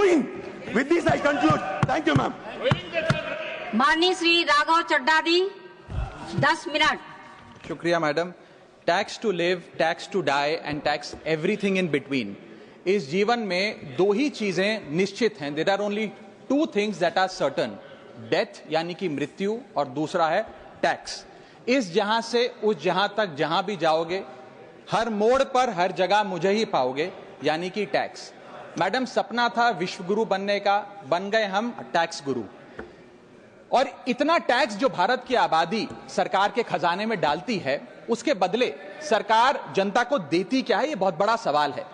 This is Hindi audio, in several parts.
15. With this I conclude. Thank you, ma'am. माननीय श्री राघव चड्ढा जी 10 मिनट। शुक्रिया madam. Tax to live, tax to die and tax everything in between. इस जीवन में दो ही चीजें निश्चित हैं। There are only two things that are certain, death यानी कि मृत्यु, और दूसरा है टैक्स। इस जहां से उस जहां तक जहां भी जाओगे, हर मोड़ पर हर जगह मुझे ही पाओगे, यानी कि टैक्स। मैडम, सपना था विश्व गुरु बनने का, बन गए हम टैक्स गुरु। और इतना टैक्स जो भारत की आबादी सरकार के खजाने में डालती है, उसके बदले सरकार जनता को देती क्या है, यह बहुत बड़ा सवाल है।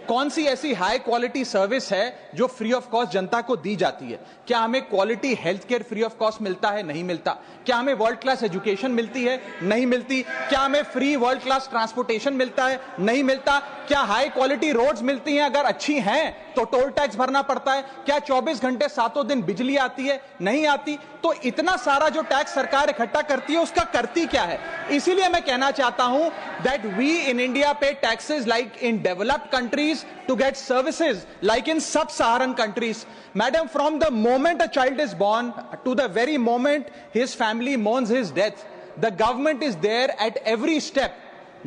कौन सी ऐसी हाई क्वालिटी सर्विस है जो फ्री ऑफ कॉस्ट जनता को दी जाती है? क्या हमें quality health care free of cost मिलता है? नहीं मिलता। क्या हमें वर्ल्ड क्लास एजुकेशन मिलती है? नहीं मिलती। क्या हमें फ्री वर्ल्ड क्लास ट्रांसपोर्टेशन मिलता है? नहीं मिलता। क्या हाई क्वालिटी रोड्स मिलती हैं? अगर अच्छी हैं तो टोल टैक्स भरना पड़ता है। क्या 24 घंटे सातों दिन बिजली आती है? नहीं आती। तो इतना सारा जो टैक्स सरकार इकट्ठा करती है, उसका करती क्या है? इसीलिए मैं कहना चाहता हूं दैट वी इन इंडिया पे taxes like in developed countries to get services like in sub-Saharan countries. Madam, from the moment a child is born to the very moment his family mourns his death, the government is there at every step,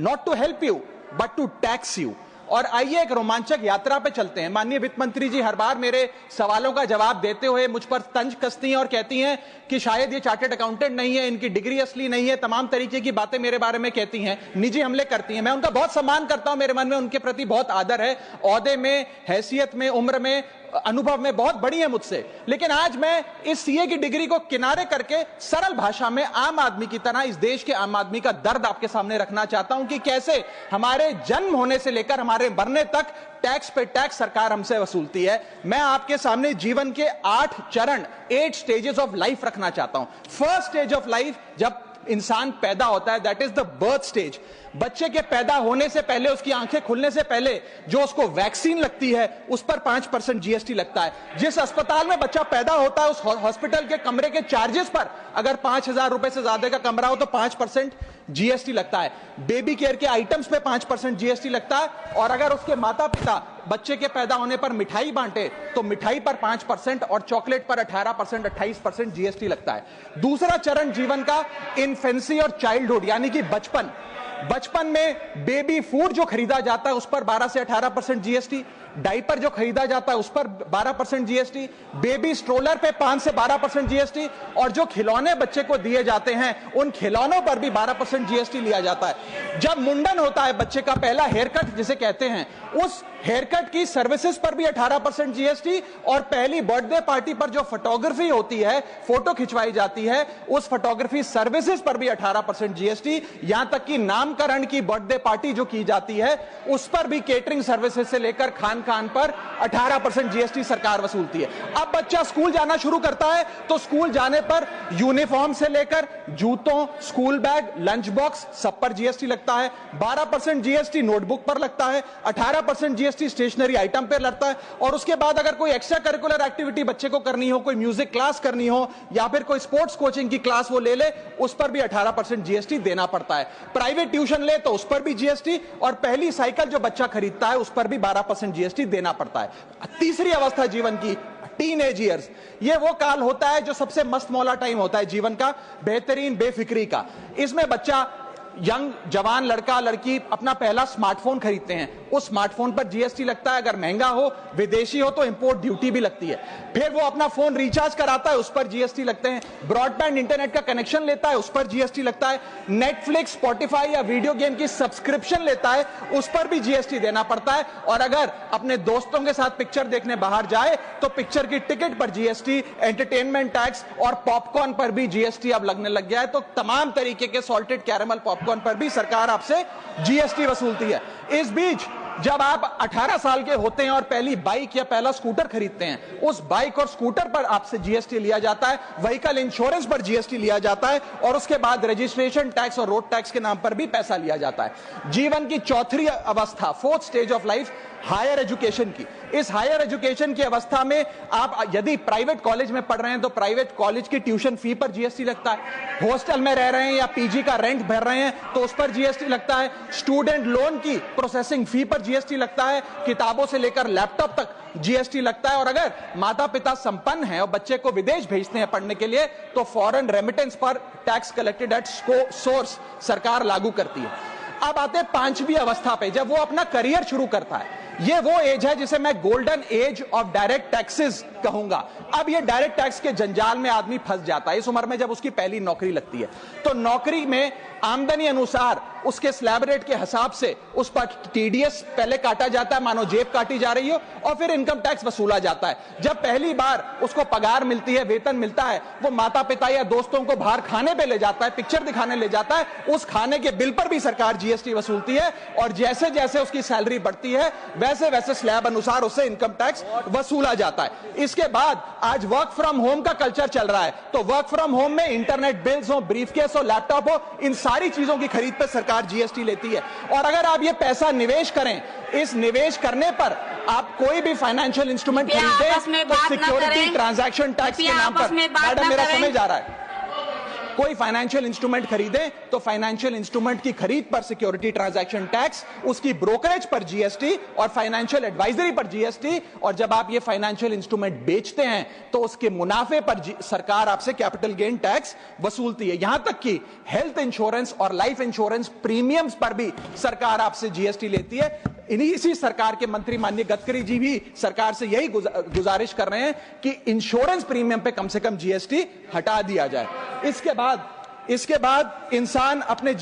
not to help you, but to tax you. और आइए एक रोमांचक यात्रा पे चलते हैं। माननीय वित्त मंत्री जी हर बार मेरे सवालों का जवाब देते हुए मुझ पर तंज कसती हैं और कहती हैं कि शायद ये चार्टर्ड अकाउंटेंट नहीं है, इनकी डिग्री असली नहीं है, तमाम तरीके की बातें मेरे बारे में कहती हैं, निजी हमले करती हैं। मैं उनका बहुत सम्मान करता हूं, मेरे मन में उनके प्रति बहुत आदर है। ओहदे में, हैसियत में, उम्र में, अनुभव में बहुत बड़ी है मुझसे। लेकिन आज मैं इस सीए की डिग्री को किनारे करके सरल भाषा में आम आदमी की तरह इस देश के आम आदमी का दर्द आपके सामने रखना चाहता हूं कि कैसे हमारे जन्म होने से लेकर हमारे मरने तक टैक्स पे टैक्स सरकार हमसे वसूलती है। मैं आपके सामने जीवन के 8 चरण, 8 स्टेजेस ऑफ लाइफ रखना चाहता हूं। फर्स्ट स्टेज ऑफ लाइफ, जब इंसान पैदा होता है, that is the birth stage. बच्चे के पैदा होने से पहले, उसकी आंखें खुलने से पहले जो उसको वैक्सीन लगती है, उस पर 5% जीएसटी लगता है। जिस अस्पताल में बच्चा पैदा होता है, उस हॉस्पिटल के कमरे के चार्जेस पर अगर 5,000 रुपए से ज्यादा का कमरा हो तो 5% जीएसटी लगता है। बेबी केयर के आइटम्स पे 5% जीएसटी लगता है। और अगर उसके माता पिता बच्चे के पैदा होने पर मिठाई बांटे तो मिठाई पर 5% और चॉकलेट पर 18%, 28% जीएसटी लगता है। दूसरा चरण जीवन का इन्फेंसी और चाइल्डहुड यानी कि बचपन। बचपन में बेबी फूड जो खरीदा जाता है उस पर 12 से 18% जीएसटी, डाइपर जो खरीदा जाता है उस पर 12% जीएसटी, बेबी स्ट्रोलर पे 5 से 12% जीएसटी, और जो खिलौने बच्चे को दिए जाते हैं उन खिलौनों पर भी 12% जीएसटी लिया जाता है। जब मुंडन होता है बच्चे का, पहला हेयर कट जिसे कहते हैं, उस हेयर कट की सर्विसेज पर भी 18% जीएसटी, और पहली बर्थडे पार्टी पर जो फोटोग्राफी होती है, फोटो खिंचवाई जाती है, उस फोटोग्राफी सर्विसेज पर भी 18% जीएसटी। यहां तक कि नामकरण की बर्थडे पार्टी जो की जाती है उस पर भी केटरिंग सर्विसेज से लेकर खान पर 18% जीएसटी सरकार वसूलती है। अब बच्चा स्कूल जाना शुरू करता है तो स्कूल जाने पर यूनिफॉर्म से लेकर जूतों, स्कूल बैग, लंच बॉक्स, सब पर जीएसटी लगता है। 12% जीएसटी नोटबुक पर लगता है, 18% जीएसटी स्टेशनरी आइटम पर लगता है। और उसके बाद अगर कोई एक्स्ट्रा करिकुलर एक्टिविटी बच्चे को करनी हो, कोई म्यूजिक क्लास करनी हो या फिर कोई स्पोर्ट्स कोचिंग की क्लास वो ले ले, उस पर भी 18% जीएसटी देना पड़ता है। प्राइवेट ट्यूशन ले तो उस पर भी जीएसटी, और पहली साइकिल जो बच्चा खरीदता है उस पर भी 12% जीएसटी देना पड़ता है। तीसरी अवस्था जीवन की, टीनेज ईयर्स, ये वो काल होता है जो सबसे मस्त मौला टाइम होता है जीवन का, बेहतरीन बेफिक्री का। इसमें बच्चा, यंग जवान लड़का लड़की अपना पहला स्मार्टफोन खरीदते हैं। उस स्मार्टफोन पर जीएसटी लगता है, अगर महंगा हो, विदेशी हो तो इंपोर्ट ड्यूटी भी लगती है। फिर वो अपना फोन रिचार्ज कराता है, उस पर जीएसटी लगते हैं। ब्रॉडबैंड इंटरनेट का कनेक्शन लेता है, उस पर जीएसटी लगता है। नेटफ्लिक्स, स्पॉटिफाई या वीडियो गेम की सब्सक्रिप्शन लेता है, उस पर भी जीएसटी देना पड़ता है। और अगर अपने दोस्तों के साथ पिक्चर देखने बाहर जाए तो पिक्चर की टिकट पर जीएसटी, एंटरटेनमेंट टैक्स और पॉपकॉर्न पर भी जीएसटी अब लगने लग गया है। तो तमाम तरीके के सॉल्टेड कैरेमल पॉपकॉर्न पर भी सरकार आपसे जीएसटी वसूलती है। इस बीच जब आप 18 साल के होते हैं और पहली बाइक या पहला स्कूटर खरीदते हैं, उस बाइक और स्कूटर पर आपसे जीएसटी लिया जाता है, व्हीकल इंश्योरेंस पर जीएसटी लिया जाता है, और उसके बाद रजिस्ट्रेशन टैक्स और रोड टैक्स के नाम पर भी पैसा लिया जाता है। जीवन की चौथी अवस्था, fourth stage of life, higher education की। इस हायर एजुकेशन की अवस्था में आप यदि प्राइवेट कॉलेज में पढ़ रहे हैं तो प्राइवेट कॉलेज की ट्यूशन फी पर जीएसटी लगता है, हॉस्टल में रह रहे हैं या पीजी का रेंट भर रहे हैं तो उस पर जीएसटी लगता है, स्टूडेंट लोन की प्रोसेसिंग फी पर जीएसटी लगता है, किताबों से लेकर लैपटॉप तक जीएसटी लगता है, और अगर माता पिता संपन्न हैं और बच्चे को विदेश भेजते हैं पढ़ने के लिए तो फॉरेन रेमिटेंस पर टैक्स कलेक्टेड एट सोर्स सरकार लागू करती है। अब आते हैं 5वीं अवस्था पे, जब वो अपना करियर शुरू करता है। ये वो एज है जिसे मैं golden age of direct taxes कहूंगा। अब ये डायरेक्ट टैक्स के जंजाल में आदमी फंस जाता है इस उम्र में, जब उसकी पहली नौकरी लगती है। तो नौकरी में आमदनी अनुसार उसके स्लैब रेट के हिसाब से उस पर टीडीएस पहले काटा जाता है, मानो जेब काटी जा रही हो, और फिर इनकम टैक्स वसूला जाता है। जब पहली बार उसको पगार मिलती है, वेतन मिलता है, वो माता पिता या दोस्तों को बाहर खाने पे ले जाता है, पिक्चर दिखाने ले जाता है, उस खाने के बिल पर भी सरकार जीएसटी वसूलती है, और जैसे जैसे उसकी सैलरी बढ़ती है वैसे वैसे स्लैब अनुसार उससे इनकम टैक्स वसूला जाता है। इसके बाद आज वर्क फ्रॉम होम का कल्चर चल रहा है, तो वर्क फ्रॉम होम में इंटरनेट बिल्स हो, ब्रीफकेस हो, लैपटॉप हो, इन सारी चीजों की खरीद पर सरकार जीएसटी लेती है। और अगर आप ये पैसा निवेश करें, इस निवेश करने पर आप कोई भी फाइनेंशियल इंस्ट्रूमेंट खरीदें तो सिक्योरिटी ट्रांजैक्शन टैक्स के नाम पर, मैडम मेरा समय जा रहा है, कोई फाइनेंशियल इंस्ट्रूमेंट खरीदे तो फाइनेंशियल इंस्ट्रूमेंट की खरीद पर सिक्योरिटी ट्रांजैक्शन टैक्स, उसकी ब्रोकरेज पर जीएसटी और फाइनेंशियल एडवाइजरी पर जीएसटी, और जब आप ये फाइनेंशियल इंस्ट्रूमेंट बेचते हैं तो उसके मुनाफे पर सरकार आपसे कैपिटल गेन टैक्स वसूलती है। यहां तक कि हेल्थ इंश्योरेंस और लाइफ इंश्योरेंस प्रीमियम्स पर भी सरकार आपसे जीएसटी लेती है। इसी सरकार के मंत्री माननीय गडकरी जी भी सरकार से यही गुजारिश कर रहे हैं कि इंश्योरेंस प्रीमियम पे कम से कम जीएसटी हटा दिया जाए। इसके बाद इंसान अपने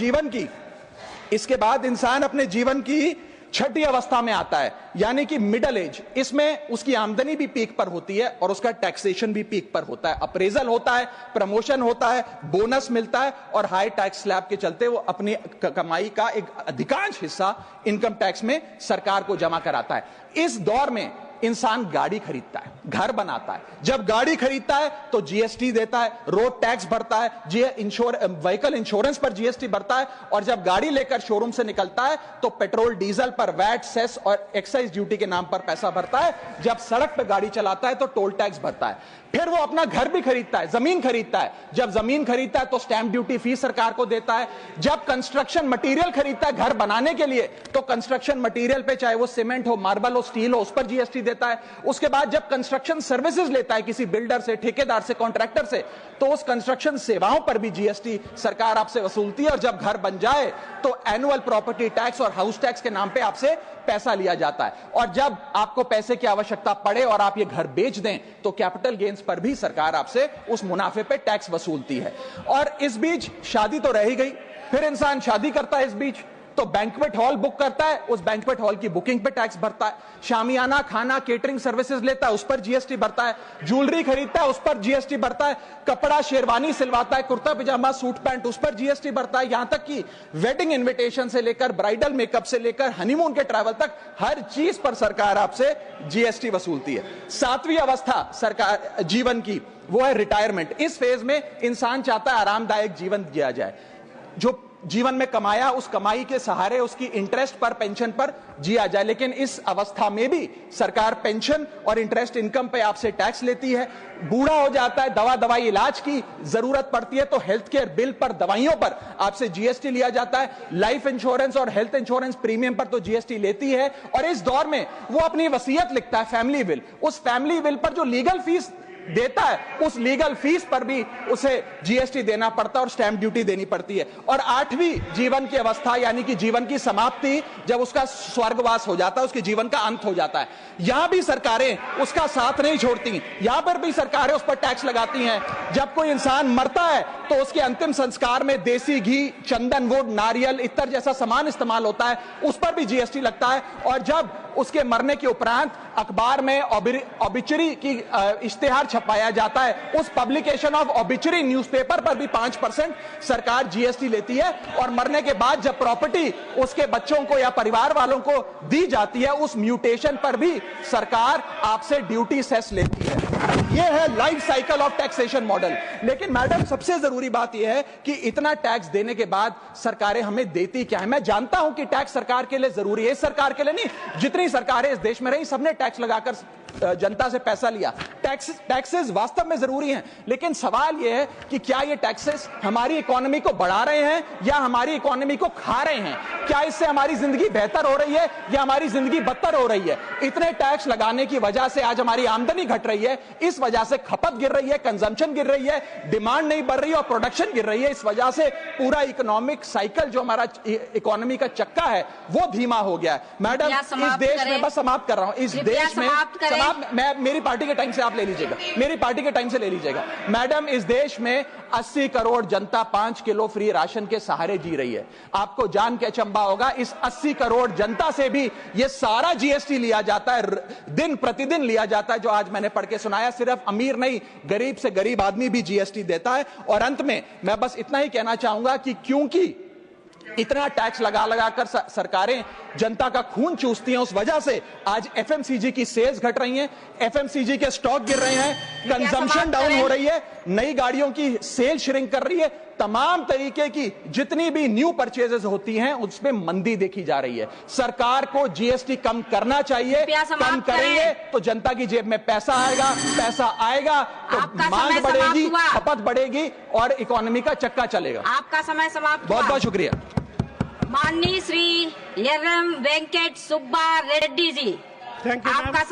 जीवन की छठी अवस्था में आता है, यानी कि मिडिल एज। इसमें उसकी आमदनी भी पीक पर होती है और उसका टैक्सेशन भी पीक पर होता है, अप्रेजल होता है, प्रमोशन होता है, बोनस मिलता है, और हाई टैक्स स्लैब के चलते वो अपनी कमाई का एक अधिकांश हिस्सा इनकम टैक्स में सरकार को जमा कराता है। इस दौर में इंसान गाड़ी खरीदता है, घर बनाता है। जब गाड़ी खरीदता है तो जीएसटी देता है, रोड टैक्स भरता है, व्हीकल इंश्योरेंस पर जीएसटी भरता है, और जब गाड़ी लेकर शोरूम से निकलता है तो पेट्रोल डीजल पर वैट, सेस और एक्साइज ड्यूटी के नाम पर पैसा भरता है। जब सड़क पर गाड़ी चलाता है तो टोल टैक्स भरता है। फिर वो अपना घर भी खरीदता है, जमीन खरीदता है। जब जमीन खरीदता है तो स्टैंप ड्यूटी फीस सरकार को देता है। जब कंस्ट्रक्शन मटेरियल खरीदता है घर बनाने के लिए तो कंस्ट्रक्शन मटेरियल पे, चाहे वो सीमेंट हो, मार्बल हो, स्टील हो, उस पर जीएसटी देता है। उसके बाद जब कंस्ट्रक्शन सर्विसेज लेता है किसी बिल्डर से, ठेकेदार से, कॉन्ट्रैक्टर से, तो उस कंस्ट्रक्शन सेवाओं पर भी जीएसटी सरकार आपसे वसूलती है। और जब घर बन जाए तो एनुअल प्रॉपर्टी टैक्स और हाउस टैक्स के नाम पे आपसे पैसा लिया जाता है। और जब आपको पैसे की आवश्यकता पड़े और आप ये घर बेच दें तो कैपिटल गेन्स पर भी सरकार आपसे उस मुनाफे पे टैक्स वसूलती है। और इस बीच शादी तो रह ही गई, फिर इंसान शादी करता है, इस बीच तो बैंक्वेट हॉल बुक करता है, उस बैंक्वेट हॉल की बुकिंग पे टैक्स भरता है। शामियाना, खाना, केटरिंग सर्विसेज लेता है, उस पर जीएसटी भरता है। ज्वेलरी खरीदता है, उस पर जीएसटी भरता है। कपड़ा, शेरवानी सिलवाता है, कुर्ता पजामा, सूट पैंट, उस पर जीएसटी भरता है। यहां तक कि वेडिंग इन्विटेशन से लेकर, ब्राइडल मेकअप से लेकर, हनीमून के ट्रैवल तक हर चीज पर सरकार आपसे जीएसटी वसूलती है। 7वीं अवस्था सरकार जीवन की वो है रिटायरमेंट। इस फेज में इंसान चाहता है आरामदायक जीवन जिया जाए, जो जीवन में कमाया उस कमाई के सहारे उसकी इंटरेस्ट पर, पेंशन पर जिया जाए। लेकिन इस अवस्था में भी सरकार पेंशन और इंटरेस्ट इनकम पे आपसे टैक्स लेती है। बूढ़ा हो जाता है, दवाई इलाज की जरूरत पड़ती है तो हेल्थ केयर बिल पर, दवाइयों पर आपसे जीएसटी लिया जाता है। लाइफ इंश्योरेंस और हेल्थ इंश्योरेंस प्रीमियम पर तो जीएसटी लेती है। और इस दौर में वो अपनी वसीयत लिखता है, फैमिली विल। उस फैमिली विल पर जो लीगल फीस देता है, उस लीगल फीस पर भी उसे जीएसटी देना पड़ता है और स्टैंप ड्यूटी देनी पड़ती है। और 8वीं जीवन की अवस्था, यानी कि जीवन की समाप्ति, जब उसका स्वर्गवास हो जाता है, उसके जीवन का अंत हो जाता है, यहां भी सरकारें उसका साथ नहीं छोड़ती। यहां पर भी सरकारें उस पर टैक्स लगाती हैं। जब कोई इंसान मरता है तो उसके अंतिम संस्कार में देसी घी, चंदन वुड, नारियल, इत्तर जैसा सामान इस्तेमाल होता है, उस पर भी जीएसटी लगता है। और जब उसके मरने के उपरांत अखबार में ऑबिचरी की इश्तेहार छपाया जाता है, उस पब्लिकेशन ऑफ ऑबिचरी न्यूज़पेपर पर भी 5% सरकार जीएसटी लेती है। और मरने के बाद जब प्रॉपर्टी उसके बच्चों को या परिवार वालों को दी जाती है, उस म्यूटेशन पर भी सरकार आपसे ड्यूटी सेस लेती है। ये है life cycle of taxation model. लेकिन मैडम सबसे जरूरी बात यह है कि इतना टैक्स देने के बाद सरकारें हमें देती क्या है। मैं जानता हूं कि टैक्स सरकार के लिए जरूरी है, इस सरकार के लिए नहीं, जितनी सरकारें इस देश में रही सबने टैक्स लगाकर जनता से पैसा लिया। टैक्सेस वास्तव में जरूरी हैं, लेकिन सवाल यह है कि क्या ये टैक्सेस हमारी इकोनॉमी को बढ़ा रहे हैं या हमारी इकोनॉमी को खा रहे हैं? क्या इससे हमारी जिंदगी बेहतर हो रही है या हमारी जिंदगी बदतर हो रही है? इतने टैक्स लगाने की वजह से आज हमारी आमदनी घट रही है, इस वजह से खपत गिर रही है, कंजम्पशन गिर रही है, डिमांड नहीं बढ़ रही है और प्रोडक्शन गिर रही है। इस वजह से पूरा इकोनॉमिक साइकिल जो हमारा इकोनॉमी का चक्का है वो धीमा हो गया है। मैडम इस देश में, बस समाप्त कर रहा हूं, इस देश में मैं मेरी पार्टी के टाइम से आप ले लीजिएगा, मेरी पार्टी के टाइम से ले लीजिएगा। मैडम इस देश में 80 करोड़ जनता 5 किलो फ्री राशन के सहारे जी रही है। आपको जान के अचंभा होगा, इस 80 करोड़ जनता से भी ये सारा जीएसटी लिया जाता है, दिन प्रतिदिन लिया जाता है, जो आज मैंने पढ़ के सुनाया। सिर्फ अमीर नहीं, गरीब से गरीब आदमी भी जीएसटी देता है। और अंत में मैं बस इतना ही कहना चाहूंगा कि क्योंकि इतना टैक्स लगा लगाकर सरकारें जनता का खून चूसती हैं, उस वजह से आज एफएमसीजी की सेल्स घट रही हैं, एफएमसीजी के स्टॉक गिर रहे हैं, कंजम्पशन डाउन हो रही है, नई गाड़ियों की सेल श्रिंक कर रही है, तमाम तरीके की जितनी भी न्यू परचेजेस होती हैं उसमें मंदी देखी जा रही है। सरकार को जीएसटी कम करना चाहिए, कम करेंगे तो जनता की जेब में पैसा आएगा तो मांग बढ़ेगी, खपत बढ़ेगी और इकोनॉमी का चक्का चलेगा। आपका समय समाप्त। बहुत बहुत शुक्रिया। माननीय Shri M Venkat Subba Reddy ji, thank you. आपका